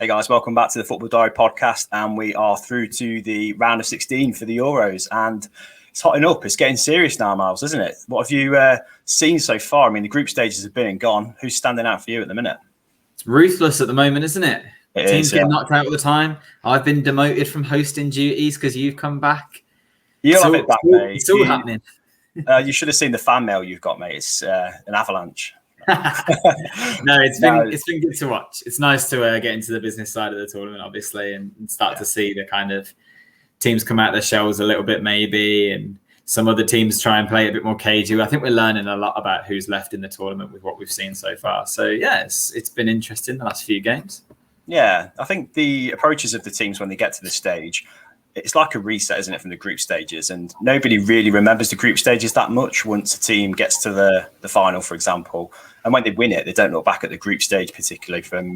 Hey guys, welcome back to the Football Diary podcast, and we are through to the round of 16 for the Euros, and it's hotting up. It's getting serious now, Myles, isn't it? What have you seen so far? I mean, the group stages have been and gone. Who's standing out for you at the minute? It's ruthless at the moment, isn't it? Teams get knocked out all the time. I've been demoted from hosting duties because you've come back. You'll have it back, mate. It's all happening. You should have seen the fan mail you've got, mate. It's an avalanche. No, it's been good to watch. It's nice to get into the business side of the tournament, obviously, and start to see the kind of teams come out of their shells a little bit, maybe, and some other teams try and play a bit more cagey. I think we're learning a lot about who's left in the tournament with what we've seen so far. So yeah, it's been interesting the last few games. Yeah, I think the approaches of the teams when they get to this stage, it's like a reset, isn't it, from the group stages? And nobody really remembers the group stages that much once a team gets to the final, for example. And when they win it, they don't look back at the group stage, particularly from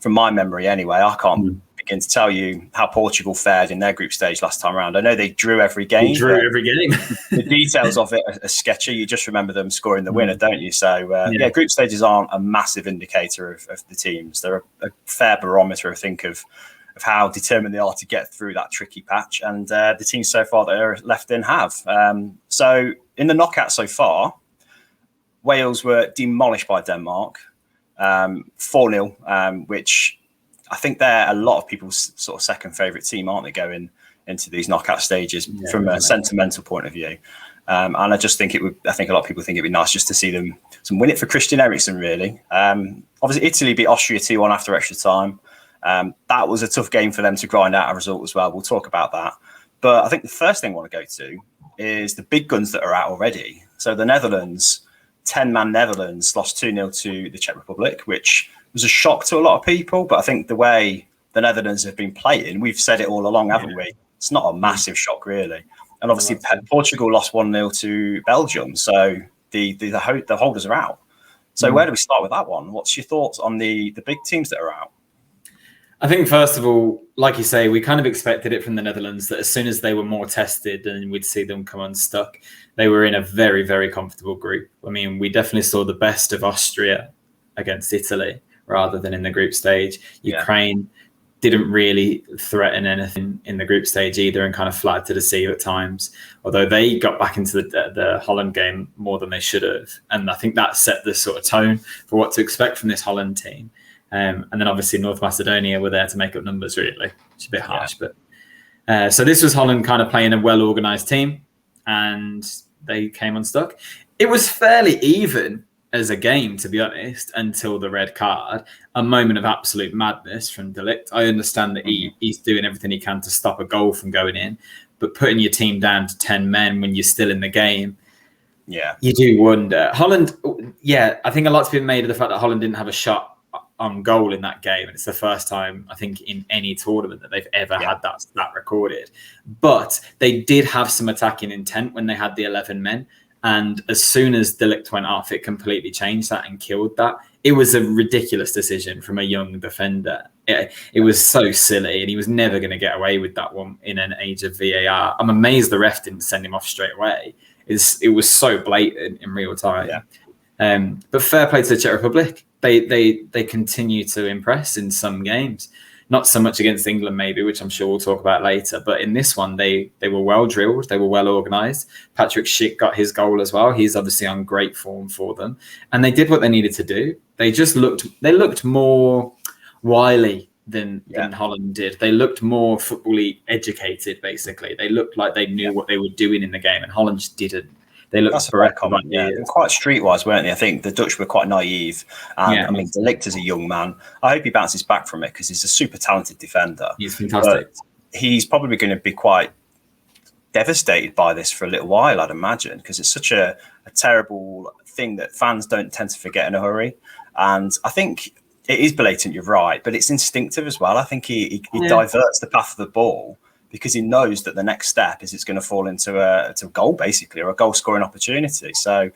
my memory anyway. I can't begin to tell you how Portugal fared in their group stage last time around. I know they drew every game. The details of it are sketchy. You just remember them scoring the winner, don't you? So, group stages aren't a massive indicator of the teams. They're a fair barometer, I think, of how determined they are to get through that tricky patch. And the teams so far that are left in have. So in the knockout so far, Wales were demolished by Denmark, 4-0, which I think they're a lot of people's sort of second favourite team, aren't they, going into these knockout stages from a sentimental point of view. And I just think I think a lot of people think it'd be nice just to see them win it for Christian Eriksen, really. Obviously, Italy beat Austria 2-1 after extra time. That was a tough game for them to grind out a result as well. We'll talk about that. But I think the first thing I want to go to is the big guns that are out already. So the Netherlands, 10-man Netherlands, lost 2-0 to the Czech Republic, which was a shock to a lot of people. But I think the way the Netherlands have been playing, we've said it all along, haven't we? It's not a massive shock, really. And obviously, Portugal lost 1-0 to Belgium. So the holders are out. So where do we start with that one? What's your thoughts on the big teams that are out? I think, first of all, like you say, we kind of expected it from the Netherlands that as soon as they were more tested and we'd see them come unstuck, they were in a very, very comfortable group. I mean, we definitely saw the best of Austria against Italy rather than in the group stage. Ukraine didn't really threaten anything in the group stage either and kind of flagged to deceive at times, although they got back into the Holland game more than they should have. And I think that set the sort of tone for what to expect from this Holland team. And then obviously North Macedonia were there to make up numbers, really. It's a bit harsh, but so this was Holland kind of playing a well-organised team, and they came unstuck. It was fairly even as a game, to be honest, until the red card. A moment of absolute madness from Ligt. I understand that he's doing everything he can to stop a goal from going in, but putting your team down to 10 men when you're still in the game, you do wonder. Holland, I think a lot's been made of the fact that Holland didn't have a shot on goal in that game, and it's the first time I think in any tournament that they've ever had that recorded. But they did have some attacking intent when they had the 11 men, and as soon as De Ligt went off, it completely changed that and killed that. It was a ridiculous decision from a young defender. It was so silly, and he was never going to get away with that one in an age of VAR. I'm amazed the ref didn't send him off straight away. It was so blatant in real time. But fair play to the Czech Republic. They continue to impress in some games. Not so much against England, maybe, which I'm sure we'll talk about later. But in this one, they were well drilled. They were well organised. Patrick Schick got his goal as well. He's obviously on great form for them. And they did what they needed to do. They looked more wily than Holland did. They looked more football-y educated, basically. They looked like they knew what they were doing in the game, and Holland just didn't. They looked quite streetwise, weren't they? I think the Dutch were quite naive. I mean, De Ligt is a young man. I hope he bounces back from it because he's a super talented defender. He's fantastic. But he's probably going to be quite devastated by this for a little while, I'd imagine, because it's such a terrible thing that fans don't tend to forget in a hurry. And I think it is blatant, you're right, but it's instinctive as well. I think he diverts the path of the ball because he knows that the next step is it's going to fall into a goal, basically, or a goal scoring opportunity. So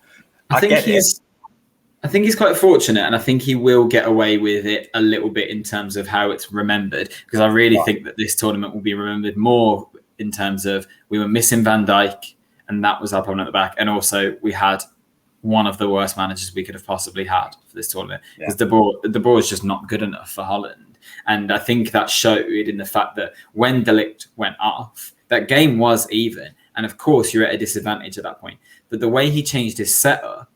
I think he's quite fortunate, and I think he will get away with it a little bit in terms of how it's remembered, because I really think that this tournament will be remembered more in terms of we were missing Van Dijk, and that was our problem at the back, and also we had one of the worst managers we could have possibly had for this tournament because the ball is just not good enough for Holland. And I think that showed in the fact that when Ligt went off, that game was even. And of course, you're at a disadvantage at that point. But the way he changed his setup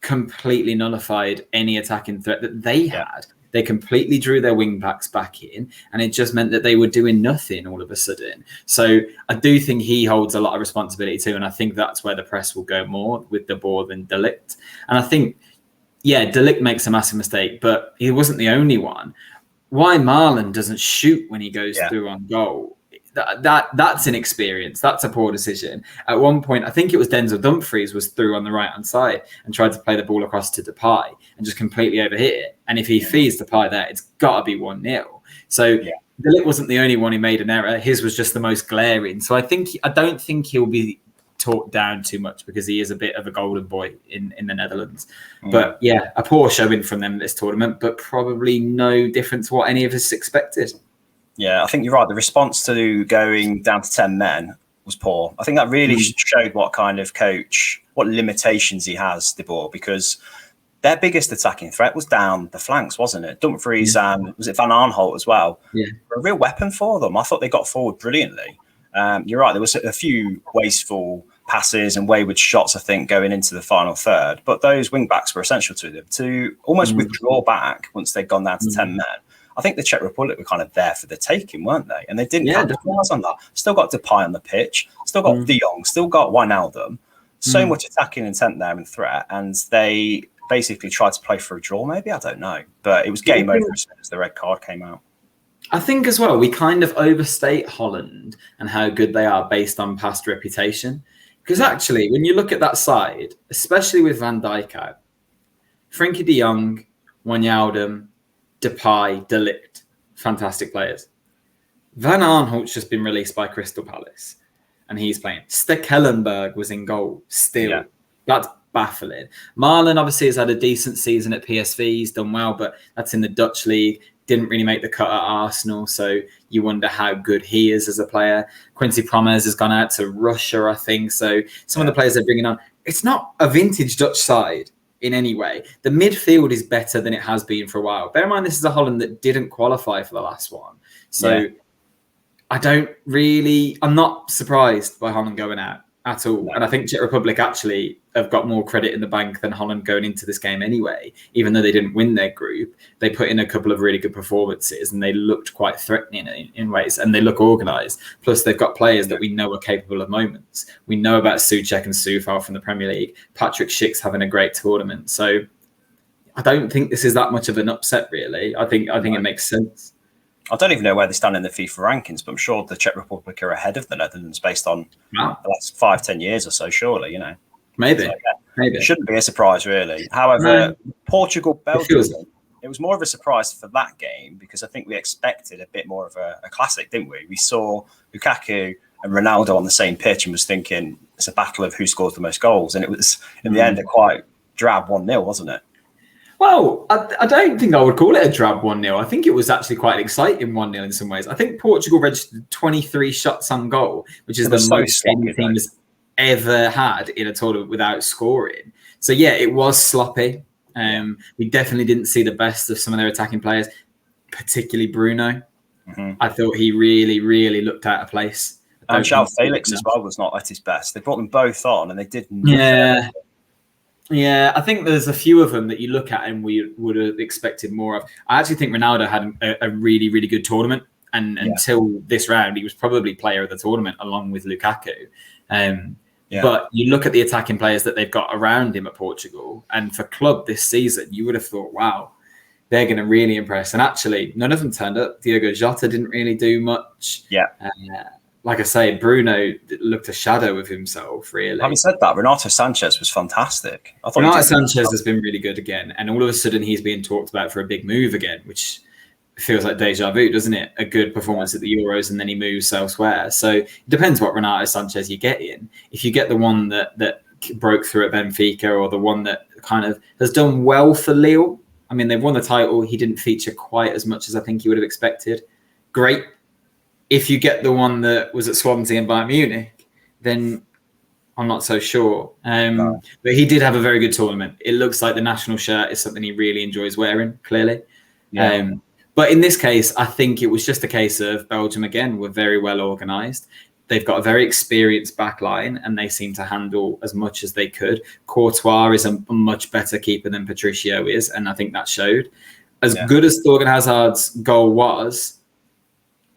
completely nullified any attacking threat that they had. They completely drew their wing backs back in, and it just meant that they were doing nothing all of a sudden. So I do think he holds a lot of responsibility too, and I think that's where the press will go more with De Boer than Ligt. And I think, De Ligt makes a massive mistake, but he wasn't the only one. Why Marlon doesn't shoot when he goes through on goal? That's inexperience. That's a poor decision. At one point, I think it was Denzel Dumfries was through on the right-hand side and tried to play the ball across to Depay and just completely overhit it. And if he feeds Depay there, it's got to be 1-0. So Ligt wasn't the only one who made an error. His was just the most glaring. So I don't think he'll be talked down too much because he is a bit of a golden boy in the Netherlands. But a poor showing from them this tournament, but probably no different to what any of us expected. Yeah, I think you're right. The response to going down to 10 men was poor. I think that really showed what kind of coach, what limitations he has, De Boer, because their biggest attacking threat was down the flanks, wasn't it? Dumfries and was it Van Aanholt as well? Yeah, a real weapon for them. I thought they got forward brilliantly. You're right. There was a few wasteful passes and wayward shots, I think, going into the final third. But those wing backs were essential to them to almost withdraw back once they'd gone down to 10 men. I think the Czech Republic were kind of there for the taking, weren't they? And they didn't capitalize on that. Still got Depay on the pitch, still got De Jong, still got Wijnaldum. So much attacking intent there and threat. And they basically tried to play for a draw, maybe? I don't know. But it was game over as soon as the red card came out. I think as well, we kind of overstate Holland and how good they are based on past reputation. Because actually, when you look at that side, especially with Van Dijk out, Frenkie de Jong, Wijnaldum, Depay, De Ligt, fantastic players. Van Aanholt's just been released by Crystal Palace, and he's playing. Stekelenburg was in goal still. Yeah. That's baffling. Marlon obviously has had a decent season at PSV. He's done well, but that's in the Dutch league. Didn't really make the cut at Arsenal, so you wonder how good he is as a player. Quincy Promes has gone out to Russia, I think. So some of the players they're bringing on, it's not a vintage Dutch side in any way. The midfield is better than it has been for a while. Bear in mind, this is a Holland that didn't qualify for the last one. So I'm not surprised by Holland going out at all. No. And I think Czech Republic actually have got more credit in the bank than Holland going into this game anyway. Even though they didn't win their group, they put in a couple of really good performances and they looked quite threatening in ways, and they look organised. Plus, they've got players that we know are capable of moments. We know about Souček and Soufal from the Premier League. Patrick Schick's having a great tournament. So I don't think this is that much of an upset, really. I think it makes sense. I don't even know where they stand in the FIFA rankings, but I'm sure the Czech Republic are ahead of the Netherlands based on the last 5-10 years or so, surely, you know. Maybe. So, maybe. It shouldn't be a surprise, really. However, Portugal, Belgium, it was more of a surprise for that game because I think we expected a bit more of a classic, didn't we? We saw Lukaku and Ronaldo on the same pitch and was thinking it's a battle of who scores the most goals. And it was, in the end, a quite drab 1-0, wasn't it? Well, I don't think I would call it a drab 1-0. I think it was actually quite an exciting 1-0 in some ways. I think Portugal registered 23 shots on goal, which is the most any team has ever had in a tournament without scoring. So, it was sloppy. We definitely didn't see the best of some of their attacking players, particularly Bruno. I thought he really, really looked out of place. And João Felix as well was not at his best. They brought them both on and they did nothing. Yeah, I think there's a few of them that you look at and we would have expected more of. I actually think Ronaldo had a really, really good tournament. And until this round, he was probably player of the tournament along with Lukaku. But you look at the attacking players that they've got around him at Portugal. And for club this season, you would have thought, wow, they're going to really impress. And actually, none of them turned up. Diogo Jota didn't really do much. Like I say, Bruno looked a shadow of himself, really. Having said that, Renato Sanchez was fantastic. Renato Sanchez has been really good again. And all of a sudden, he's being talked about for a big move again, which feels like deja vu, doesn't it? A good performance at the Euros and then he moves elsewhere. So it depends what Renato Sanchez you get in. If you get the one that broke through at Benfica or the one that kind of has done well for Lille, I mean, they've won the title. He didn't feature quite as much as I think you would have expected. Great. If you get the one that was at Swansea and Bayern Munich, then I'm not so sure. But he did have a very good tournament. It looks like the national shirt is something he really enjoys wearing, clearly. But in this case, I think it was just a case of Belgium, again, were very well organised. They've got a very experienced back line and they seem to handle as much as they could. Courtois is a much better keeper than Patricio is, and I think that showed. As good as Thorgan Hazard's goal was,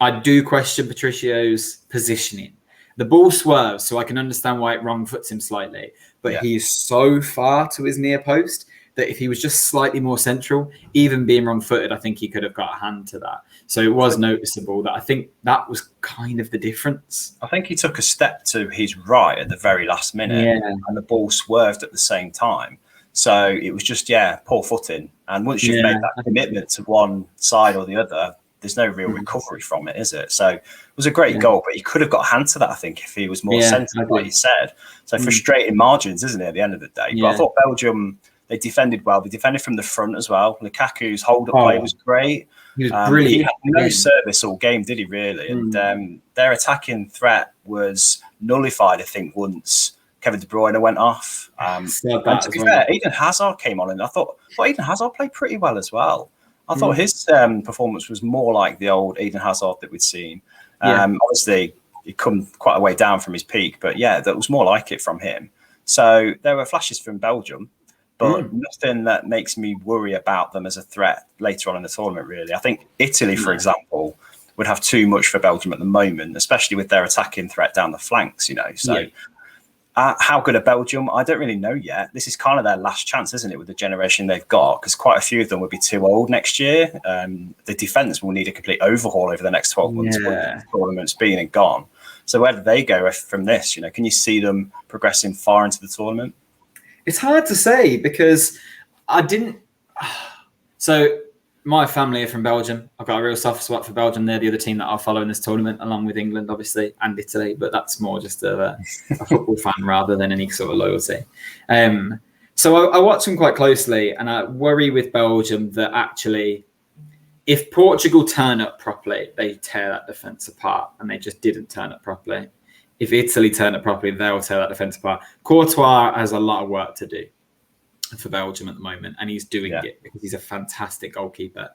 I do question Patricio's positioning. The ball swerves, so I can understand why it wrong foots him slightly, but he's so far to his near post that if he was just slightly more central, even being wrong-footed, I think he could have got a hand to that. So it was noticeable that I think that was kind of the difference. I think he took a step to his right at the very last minute, and the ball swerved at the same time. So it was just, poor footing. And once you've made that commitment to one side or the other, there's no real recovery from it, is it? So it was a great goal, but he could have got a hand to that, I think, if he was more centered, like you said. So frustrating margins, isn't it, at the end of the day? But I thought Belgium, they defended well. They defended from the front as well. Lukaku's hold-up play was great. He was brilliant. He had no service all game, did he, really? And their attacking threat was nullified, I think, once Kevin De Bruyne went off. And to be fair, Eden Hazard came on, and I thought Eden Hazard played pretty well as well. I thought his performance was more like the old Eden Hazard that we'd seen. Obviously, he'd come quite a way down from his peak, but that was more like it from him. So there were flashes from Belgium, but nothing that makes me worry about them as a threat later on in the tournament, really. I think Italy, for example, would have too much for Belgium at the moment, especially with their attacking threat down the flanks, So how good are Belgium? I don't really know yet. This is kind of their last chance, isn't it, with the generation they've got? Because quite a few of them will be too old next year. The defence will need a complete overhaul over the next 12 months when the tournament's been and gone. So where do they go from this? Can you see them progressing far into the tournament? It's hard to say because I didn't. So my family are from Belgium. I've got a real soft spot for Belgium. They're the other team that I'll follow in this tournament, along with England, obviously, and Italy. But that's more just a football fan rather than any sort of loyalty. So I watch them quite closely, and I worry with Belgium that actually, if Portugal turn up properly, they tear that defence apart, and they just didn't turn up properly. If Italy turn up properly, they'll tear that defence apart. Courtois has a lot of work to do for Belgium at the moment, and he's doing it because he's a fantastic goalkeeper.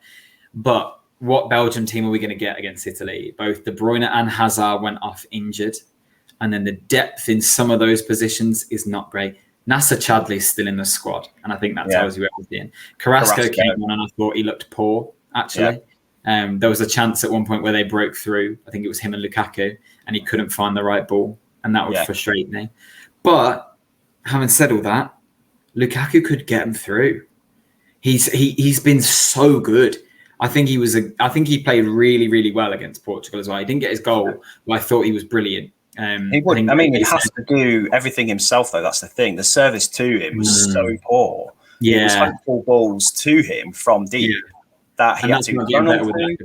But what Belgium team are we going to get against Italy? Both De Bruyne and Hazard went off injured, and then the depth in some of those positions is not great. Nasser Chadli's still in the squad, and I think that tells you everything. Carrasco came on, and I thought he looked poor, actually. There was a chance at one point where they broke through. I think it was him and Lukaku, and he couldn't find the right ball, and that would frustrate me. But having said all that, Lukaku could get him through. He's been so good. I think he played really, really well against Portugal as well. He didn't get his goal, but I thought he was brilliant. He would. He has to do everything himself, though. That's the thing. The service to him was so poor. It was like 4 balls to him from deep that he had to run on through,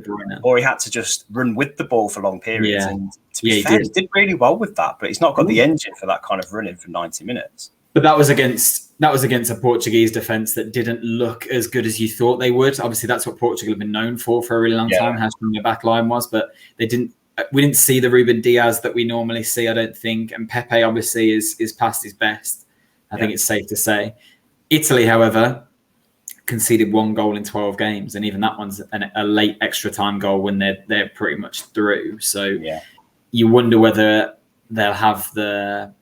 or he had to just run with the ball for long periods. And to be fair, he did really well with that, but he's not got the engine for that kind of running for 90 minutes. But that was against a Portuguese defence that didn't look as good as you thought they would. Obviously, that's what Portugal have been known for a really long time, how strong their back line was. But we didn't see the Ruben Diaz that we normally see, I don't think. And Pepe obviously is past his best. I think it's safe to say. Italy, however, conceded 1 goal in 12 games, and even that one's a late extra time goal when they're pretty much through. So you wonder whether they'll have the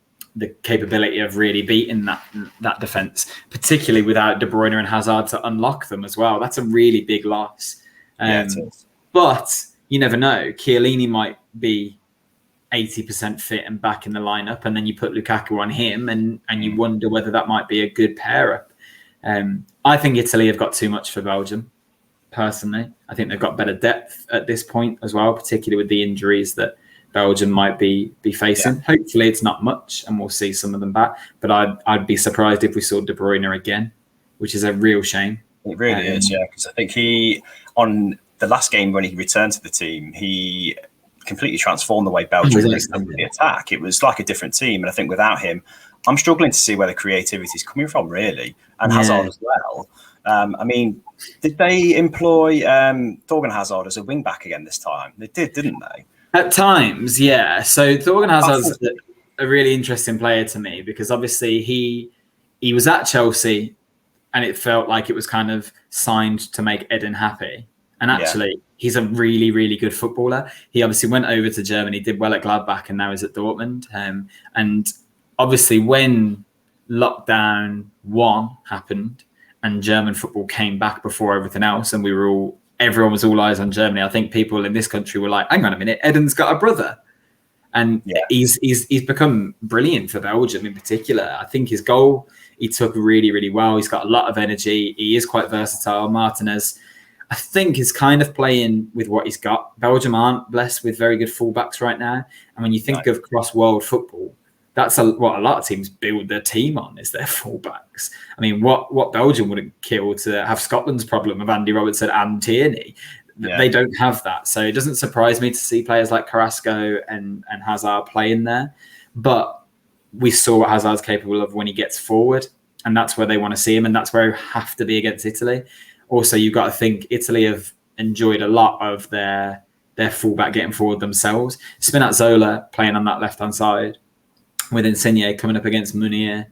capability of really beating that defence, particularly without De Bruyne and Hazard to unlock them as well. That's a really big loss. But you never know. Chiellini might be 80% fit and back in the lineup, and then you put Lukaku on him, and you wonder whether that might be a good pair-up. I think Italy have got too much for Belgium, personally. I think they've got better depth at this point as well, particularly with the injuries that Belgium might be facing. Hopefully it's not much and we'll see some of them back, but I'd be surprised if we saw De Bruyne again, which is a real shame. It really is, because I think on the last game when he returned to the team, he completely transformed the way Belgium the attack. It was like a different team, and I think without him, I'm struggling to see where the creativity is coming from, really, and Hazard as well. Did they employ Thorgan Hazard as a wing back again this time? They did, didn't they? At times, yeah. So Thorgan Hazard's a really interesting player to me because obviously he was at Chelsea and it felt like it was kind of signed to make Eden happy. And actually, he's a really, really good footballer. He obviously went over to Germany, did well at Gladbach, and now is at Dortmund. And obviously, when lockdown 1 happened and German football came back before everything else, and everyone was all eyes on Germany, I think people in this country were like, hang on a minute, Eden's got a brother. And he's become brilliant for Belgium in particular. I think his goal, he took really, really well. He's got a lot of energy. He is quite versatile. Martinez, I think, is kind of playing with what he's got. Belgium aren't blessed with very good fullbacks right now. And when you think of cross-world football, that's what a lot of teams build their team on, is their fullbacks. I mean, what Belgium wouldn't kill to have Scotland's problem of Andy Robertson and Tierney. They don't have that. So it doesn't surprise me to see players like Carrasco and Hazard playing there. But we saw what Hazard's capable of when he gets forward. And that's where they want to see him. And that's where he have to be against Italy. Also, you've got to think Italy have enjoyed a lot of their fullback getting forward themselves. Spinazzola playing on that left-hand side with Insigne coming up against Meunier.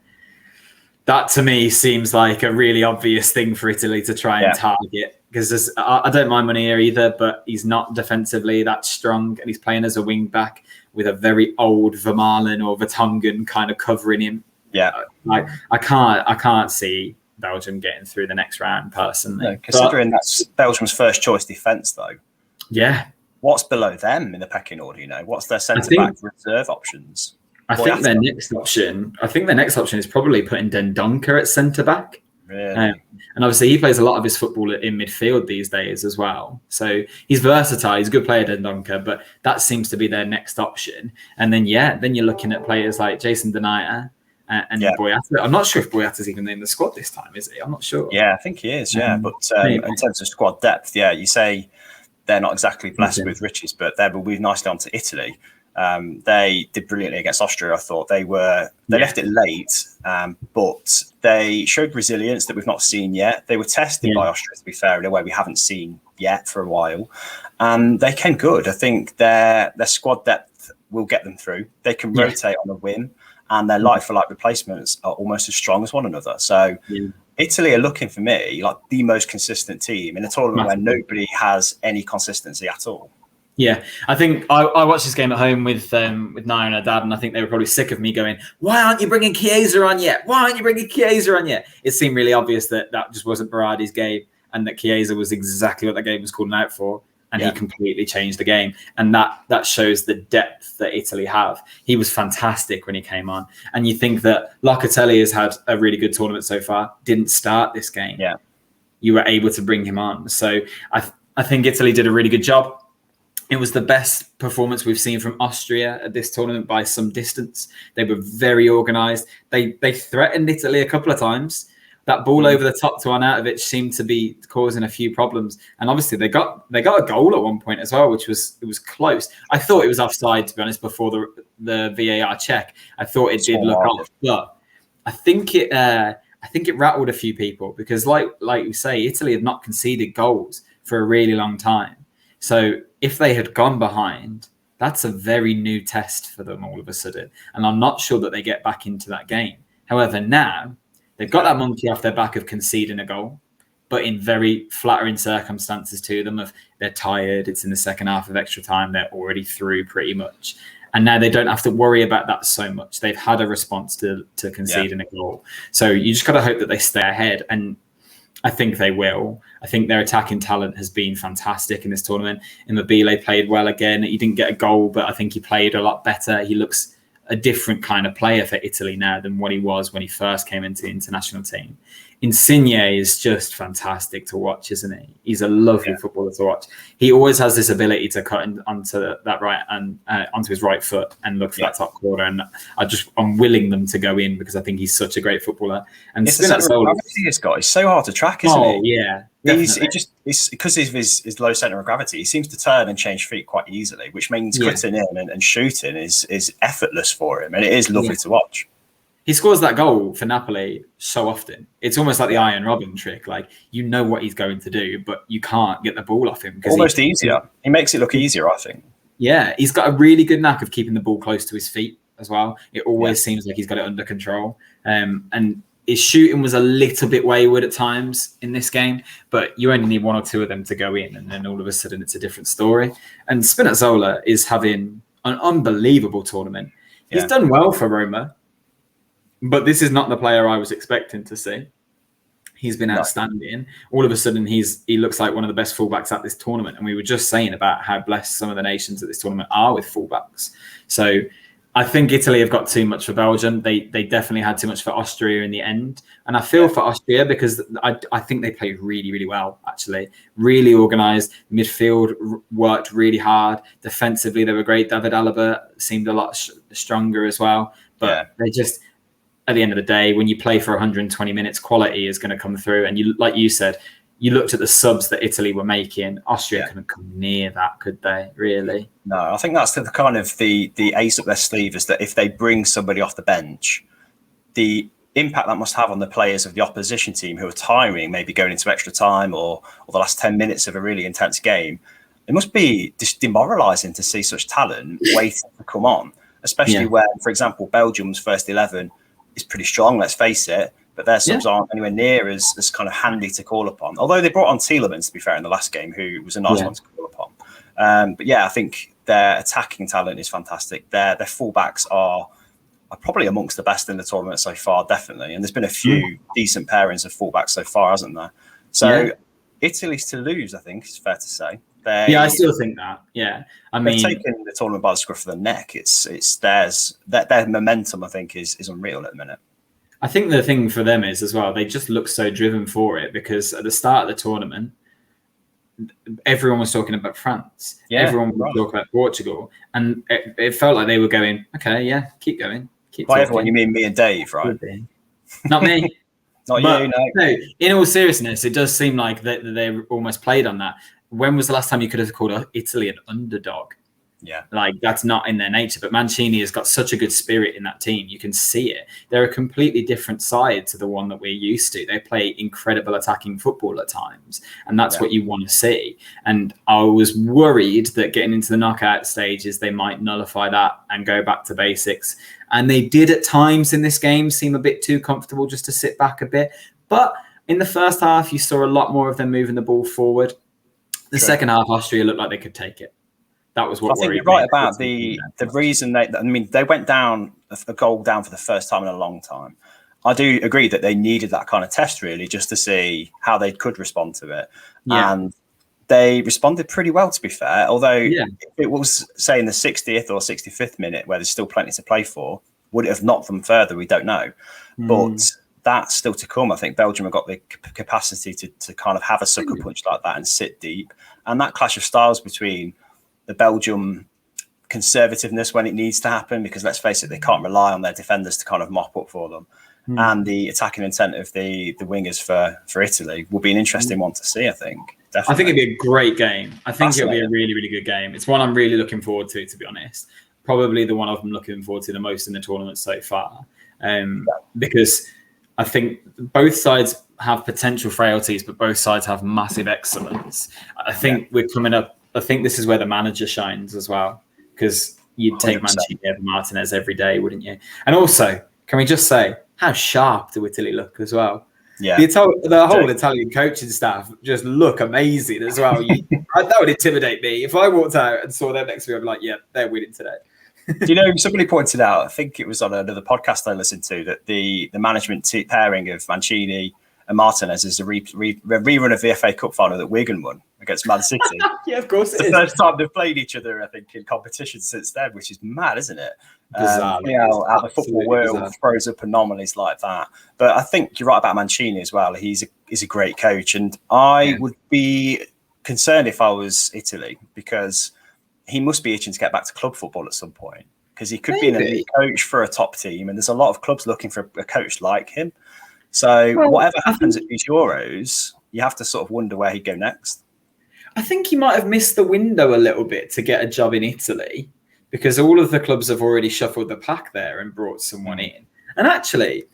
That, to me, seems like a really obvious thing for Italy to try and target. Because I don't mind Meunier either, but he's not defensively that strong. And he's playing as a wing-back with a very old Vermaelen or Vertonghen kind of covering him. Yeah. I can't see Belgium getting through the next round personally. No, considering that's Belgium's first choice defence, though. Yeah. What's below them in the pecking order? What's their centre-back reserve options? I think their next option is probably putting Dendoncker at centre-back. Really? And obviously he plays a lot of his football in midfield these days as well. So he's versatile. He's a good player, Dendoncker, but that seems to be their next option. And then you're looking at players like Jason Denayer and Boyata. I'm not sure if Boyata's even in the squad this time, is he? I'm not sure. Yeah, I think he is, but in terms of squad depth, you say they're not exactly blessed with riches, but they'll move nicely on to Italy. They did brilliantly against Austria. I thought they left it late, but they showed resilience that we've not seen yet. They were tested by Austria, to be fair, in a way we haven't seen yet for a while. And they came good. I think their squad depth will get them through. They can rotate on a whim, and their like-for-like replacements are almost as strong as one another. So Italy are looking, for me, like the most consistent team in a tournament where nobody has any consistency at all. Yeah, I think I watched this game at home with Naya and her dad, and I think they were probably sick of me going, "Why aren't you bringing Chiesa on yet? Why aren't you bringing Chiesa on yet?" It seemed really obvious that just wasn't Berardi's game, and that Chiesa was exactly what the game was calling out for, and he completely changed the game, and that shows the depth that Italy have. He was fantastic when he came on, and you think that Locatelli has had a really good tournament so far. Didn't start this game. Yeah, you were able to bring him on, so I think Italy did a really good job. It was the best performance we've seen from Austria at this tournament by some distance. They were very organised. They threatened Italy a couple of times. That ball over the top to Arnautovic seemed to be causing a few problems. And obviously they got a goal at one point as well, which was close. I thought it was offside, to be honest, before the VAR check. I thought it did look off, but I think it rattled a few people because, like you say, Italy had not conceded goals for a really long time. So if they had gone behind, that's a very new test for them all of a sudden. And I'm not sure that they get back into that game. However, now they've got that monkey off their back of conceding a goal, but in very flattering circumstances to them of they're tired. It's in the second half of extra time. They're already through pretty much. And now they don't have to worry about that so much. They've had a response to conceding a goal. So you just got to hope that they stay ahead. And I think they will. I think their attacking talent has been fantastic in this tournament. Immobile played well again. He didn't get a goal, but I think he played a lot better. He looks a different kind of player for Italy now than what he was when he first came into the international team. Insigne is just fantastic to watch, isn't he? He's a lovely footballer to watch. He always has this ability to cut onto that right and onto his right foot and look for that top corner. And I'm willing them to go in because I think he's such a great footballer. And it's this guy. He's so hard to track, isn't he? Yeah. It's because of his low center of gravity. He seems to turn and change feet quite easily, which means cutting in and shooting is effortless for him, and it is lovely to watch. He scores that goal for Napoli so often. It's almost like the Iron Robin trick. Like, you know what he's going to do, but you can't get the ball off him. Almost easier. He makes it look easier, I think. Yeah, he's got a really good knack of keeping the ball close to his feet as well. It always seems like he's got it under control. And his shooting was a little bit wayward at times in this game, but you only need one or two of them to go in, and then all of a sudden it's a different story. And Spinazzola is having an unbelievable tournament. He's done well for Roma, but this is not the player I was expecting to see. He's been outstanding. All of a sudden, he looks like one of the best fullbacks at this tournament. And we were just saying about how blessed some of the nations at this tournament are with fullbacks. So I think Italy have got too much for Belgium. They definitely had too much for Austria in the end. And I feel for Austria because I think they played really, really well, actually. Really organised. Midfield worked really hard. Defensively, they were great. David Alaba seemed a lot stronger as well. But they just... At the end of the day, when you play for 120 minutes, quality is going to come through. And you, like you said, you looked at the subs that Italy were making. Austria couldn't come near that, could they? Really? No, I think that's the kind of the ace up their sleeve is that if they bring somebody off the bench, the impact that must have on the players of the opposition team who are tiring, maybe going into extra time or the last 10 minutes of a really intense game, it must be just demoralising to see such talent waiting to come on, especially when, for example, Belgium's first 11 is pretty strong, let's face it, but their subs aren't anywhere near as kind of handy to call upon. Although they brought on Tielemans, to be fair, in the last game, who was a nice one to call upon. But I think their attacking talent is fantastic. Their fullbacks are probably amongst the best in the tournament so far, definitely. And there's been a few decent pairings of fullbacks so far, hasn't there? So Italy's to lose, I think, is fair to say. I still think that. Yeah, I mean, they've taken the tournament by the scruff of the neck. It's theirs. Their momentum, I think, is unreal at the minute. I think the thing for them is as well, they just look so driven for it because at the start of the tournament, everyone was talking about France. Everyone was talking about Portugal, and it felt like they were going, okay, keep going. By everyone, you mean me and Dave, right? Not me. Not you, no. In all seriousness, it does seem like they almost played on that. When was the last time you could have called Italy an underdog? Yeah. Like, that's not in their nature. But Mancini has got such a good spirit in that team. You can see it. They're a completely different side to the one that we're used to. They play incredible attacking football at times. And that's what you want to see. And I was worried that getting into the knockout stages, they might nullify that and go back to basics. And they did at times in this game seem a bit too comfortable just to sit back a bit. But in the first half, you saw a lot more of them moving the ball forward. The second half, Austria looked like they could take it. That was what I think you're right about the reason they went down a goal down for the first time in a long time. I do agree that they needed that kind of test really just to see how they could respond to it. Yeah. And they responded pretty well, to be fair. Although if it was, say, in the 60th or 65th minute where there's still plenty to play for, would it have knocked them further? We don't know. But that's still to come. I think Belgium have got the capacity to kind of have a sucker punch like that and sit deep. And that clash of styles between the Belgium conservativeness when it needs to happen, because let's face it, they can't rely on their defenders to kind of mop up for them, and the attacking intent of the wingers for Italy will be an interesting one to see, I think. Definitely. I think it'd be a great game. I think it'll be a really, really good game. It's one I'm really looking forward to be honest. Probably the one I'm looking forward to the most in the tournament so far, because I think both sides have potential frailties, but both sides have massive excellence. I think we're coming up. I think this is where the manager shines as well, because you'd take 100%. Mancini over Martinez every day, wouldn't you? And also, can we just say how sharp do Italy look as well? Yeah, the whole Italian coaching staff just look amazing as well. That would intimidate me if I walked out and saw them next to me. I'd be like, yeah, they're winning today. Do you know, somebody pointed out, I think it was on another podcast I listened to, that the management pairing of Mancini and Martinez is a rerun of the FA Cup final that Wigan won against Man City. Yeah, of course it is. It's the first time they've played each other, I think, in competition since then, which is mad, isn't it? Bizarre. How the football world throws up anomalies like that. But I think you're right about Mancini as well. He's a great coach. And I would be concerned if I was Italy, because he must be itching to get back to club football at some point, because he could be an elite coach for a top team. And there's a lot of clubs looking for a coach like him. So whatever happens at these Euros, you have to sort of wonder where he'd go next. I think he might have missed the window a little bit to get a job in Italy, because all of the clubs have already shuffled the pack there and brought someone in. And actually,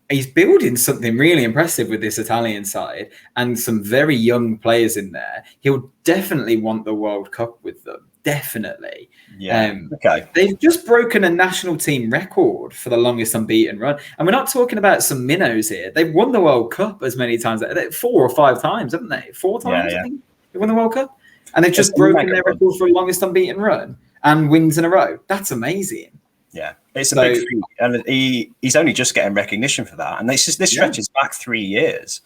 he's building something really impressive with this Italian side and some very young players in there. He'll definitely want the World Cup with them. definitely. Okay. They've just broken a national team record for the longest unbeaten run. And we're not talking about some minnows here. They've won the World Cup as many times, 4 or 5 times, haven't they? 4 times, I think. They won the World Cup. And they've just broken their record for the longest unbeaten run and wins in a row. That's amazing. Yeah, it's a big feat. And he's only just getting recognition for that. And this stretches back 3 years.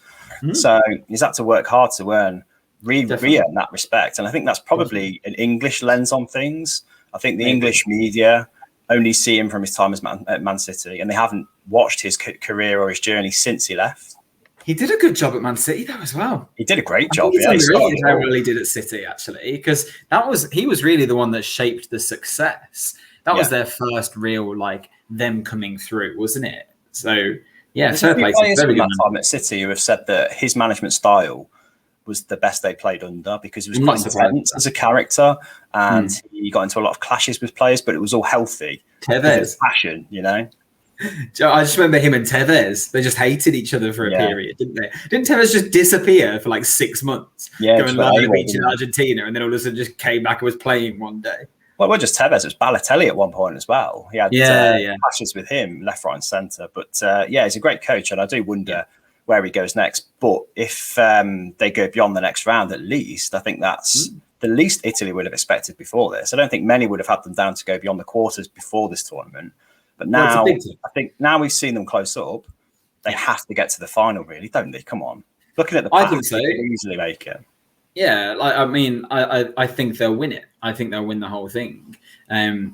So he's had to work hard to re-earn that respect. And I think that's probably an English lens on things. I think the English media only see him from his time at Man City, and they haven't watched his career or his journey since he left. He did a good job at Man City, though, as well. He did a great job. It's unreal how well he did at City, actually, because he was really the one that shaped the success. That was their first real, them coming through, wasn't it? So, fair play. Players from that time at City who have said that his management style was the best they played under, because he was quite intense as a character, and he got into a lot of clashes with players, but it was all healthy. Tevez. Passion, I just remember him and Tevez. They just hated each other for a period, didn't they? Didn't Tevez just disappear for 6 months? Going live on the beach in Argentina, and then all of a sudden just came back and was playing one day? Well, it wasn't just Tevez, it was Balotelli at one point as well. He had clashes with him, left, right and centre. But he's a great coach, and I do wonder where he goes next. But if they go beyond the next round, at least, I think that's the least Italy would have expected before this. I don't think many would have had them down to go beyond the quarters before this tournament. But now, I think now we've seen them close up, they have to get to the final, really, don't they? Come on. Looking at the path, I think so. They can easily make it. Yeah, I think they'll win it. I think they'll win the whole thing.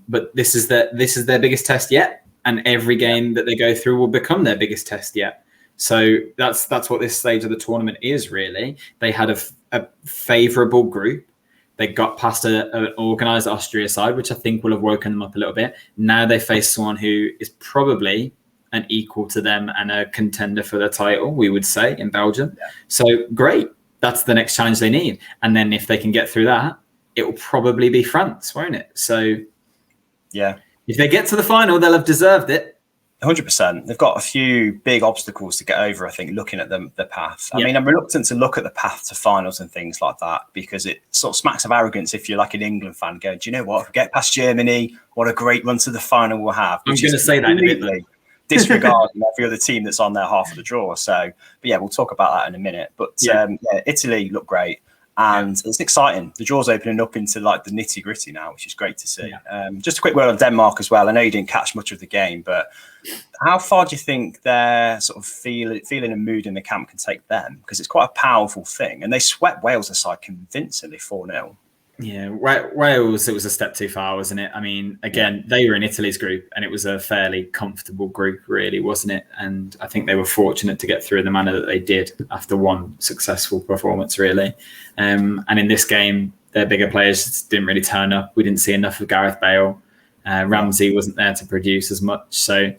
But this is their biggest test yet, and every game that they go through will become their biggest test yet. So that's what this stage of the tournament is, really. They had a favourable group. They got past an organised Austria side, which I think will have woken them up a little bit. Now they face someone who is probably an equal to them and a contender for the title, we would say, in Belgium. Yeah. So great. That's the next challenge they need. And then if they can get through that, it will probably be France, won't it? So if they get to the final, they'll have deserved it. 100%. They've got a few big obstacles to get over, I think, looking at the path. I mean, I'm reluctant to look at the path to finals and things like that, because it sort of smacks of arrogance if you're like an England fan going, do you know what? If we get past Germany, what a great run to the final we'll have. I'm going to say that in a bit. Disregarding every other team that's on their half of the draw. So, but we'll talk about that in a minute. But Italy look great. And it's exciting. The draw's opening up into the nitty gritty now, which is great to see. Just a quick word on Denmark as well. I know you didn't catch much of the game, but how far do you think their sort of feeling and mood in the camp can take them? Because it's quite a powerful thing. And they swept Wales aside convincingly 4-0. Yeah, Wales, it was a step too far, wasn't it? I mean, again, they were in Italy's group, and it was a fairly comfortable group, really, wasn't it? And I think they were fortunate to get through in the manner that they did after one successful performance, really. And in this game, their bigger players didn't really turn up. We didn't see enough of Gareth Bale. Ramsey wasn't there to produce as much. So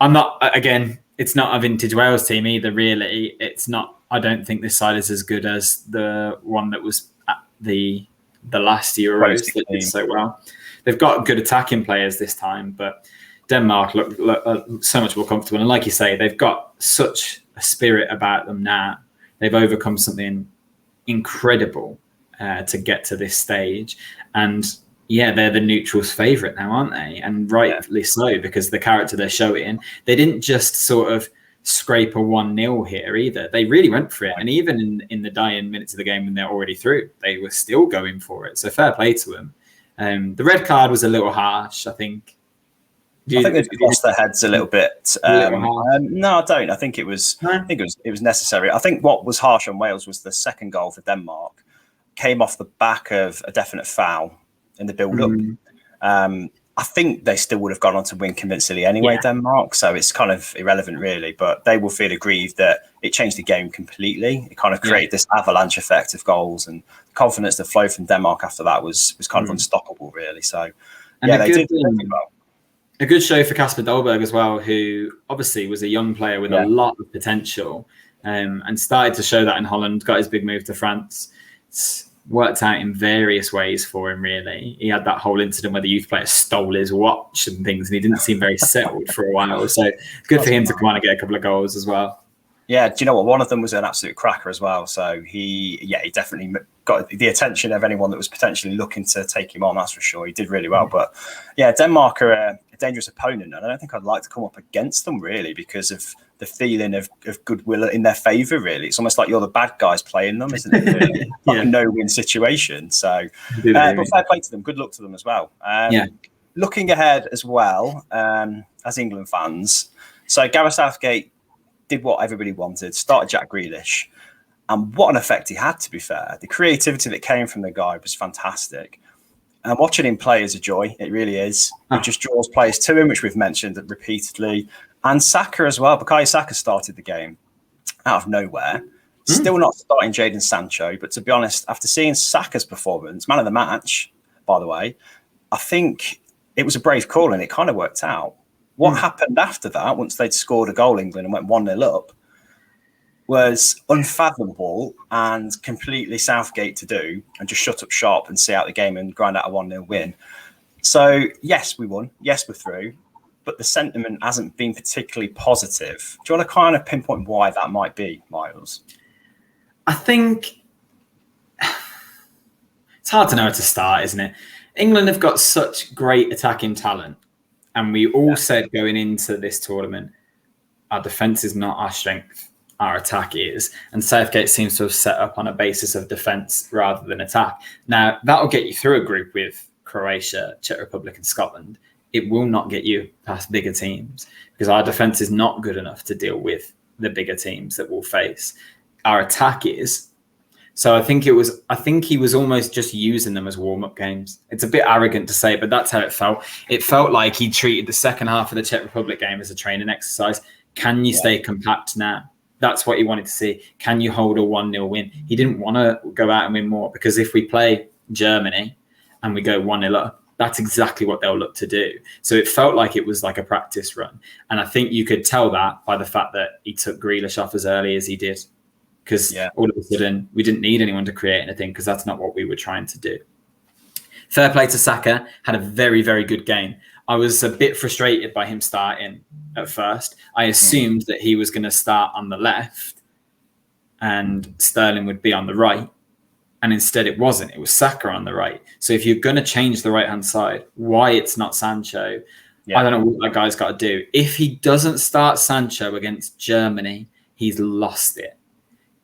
it's not a vintage Wales team either, really. It's not. I don't think this side is as good as the one that was at the last Euros that did so well. They've got good attacking players this time, but Denmark look so much more comfortable. And like you say, they've got such a spirit about them now. They've overcome something incredible to get to this stage. And they're the neutrals' favourite now, aren't they? And rightly so, because the character they're showing, they didn't just sort of scrape a 1-0 here either. They really went for it. And even in the dying minutes of the game when they're already through, they were still going for it. So fair play to them. The red card was a little harsh, I think. I think they've lost their heads a little bit. No, I don't. I think it was necessary. I think what was harsh on Wales was the second goal for Denmark came off the back of a definite foul in the build-up. I think they still would have gone on to win convincingly anyway, Denmark. So it's kind of irrelevant, really. But they will feel aggrieved that it changed the game completely. It kind of created this avalanche effect of goals, and the confidence that flowed from Denmark after that was kind of unstoppable, really. So, they did well. A good show for Kasper Dolberg as well, who obviously was a young player with a lot of potential, and started to show that in Holland, got his big move to France. It's worked out in various ways for him, really. He had that whole incident where the youth player stole his watch and things, and he didn't seem very settled for a while. So it's good for him to come on and get a couple of goals as well. Yeah, do you know what? One of them was an absolute cracker as well. So he definitely got the attention of anyone that was potentially looking to take him on. That's for sure. He did really well. But yeah, Denmark are a dangerous opponent, and I don't think I'd like to come up against them really because of the feeling of goodwill in their favour. Really, it's almost like you're the bad guys playing them, isn't it? Really? Like a no-win situation. So, but fair play to them. Good luck to them as well. Looking ahead as well, as England fans, so Gareth Southgate did what everybody wanted, started Jack Grealish, and what an effect he had, to be fair. The creativity that came from the guy was fantastic. And watching him play is a joy, it really is. He just draws players to him, which we've mentioned repeatedly. And Saka as well. Bukayo Saka started the game out of nowhere. Still not starting Jadon Sancho, but to be honest, after seeing Saka's performance, man of the match, by the way, I think it was a brave call and it kind of worked out. What happened after that, once they'd scored a goal, England, and went 1-0 up, was unfathomable and completely Southgate to do, and just shut up shop and see out the game and grind out a 1-0 win. So, yes, we won. Yes, we're through. But the sentiment hasn't been particularly positive. Do you want to kind of pinpoint why that might be, Myles? I think it's hard to know where to start, isn't it? England have got such great attacking talent. And we all said going into this tournament, our defence is not our strength, our attack is. And Southgate seems to have set up on a basis of defence rather than attack. Now, that'll get you through a group with Croatia, Czech Republic and Scotland. It will not get you past bigger teams because our defence is not good enough to deal with the bigger teams that we'll face. Our attack is. So I think he was almost just using them as warm-up games. It's a bit arrogant to say, but that's how it felt. It felt like he treated the second half of the Czech Republic game as a training exercise. Can you stay compact now? That's what he wanted to see. Can you hold a 1-0 win? He didn't want to go out and win more because if we play Germany and we go 1-0 up, that's exactly what they'll look to do. So it felt like it was like a practice run. And I think you could tell that by the fact that he took Grealish off as early as he did. Because all of a sudden, we didn't need anyone to create anything because that's not what we were trying to do. Fair play to Saka, had a very, very good game. I was a bit frustrated by him starting at first. I assumed that he was going to start on the left and Sterling would be on the right. And instead it wasn't. It was Saka on the right. So if you're going to change the right-hand side, why it's not Sancho, I don't know what that guy's got to do. If he doesn't start Sancho against Germany, he's lost it.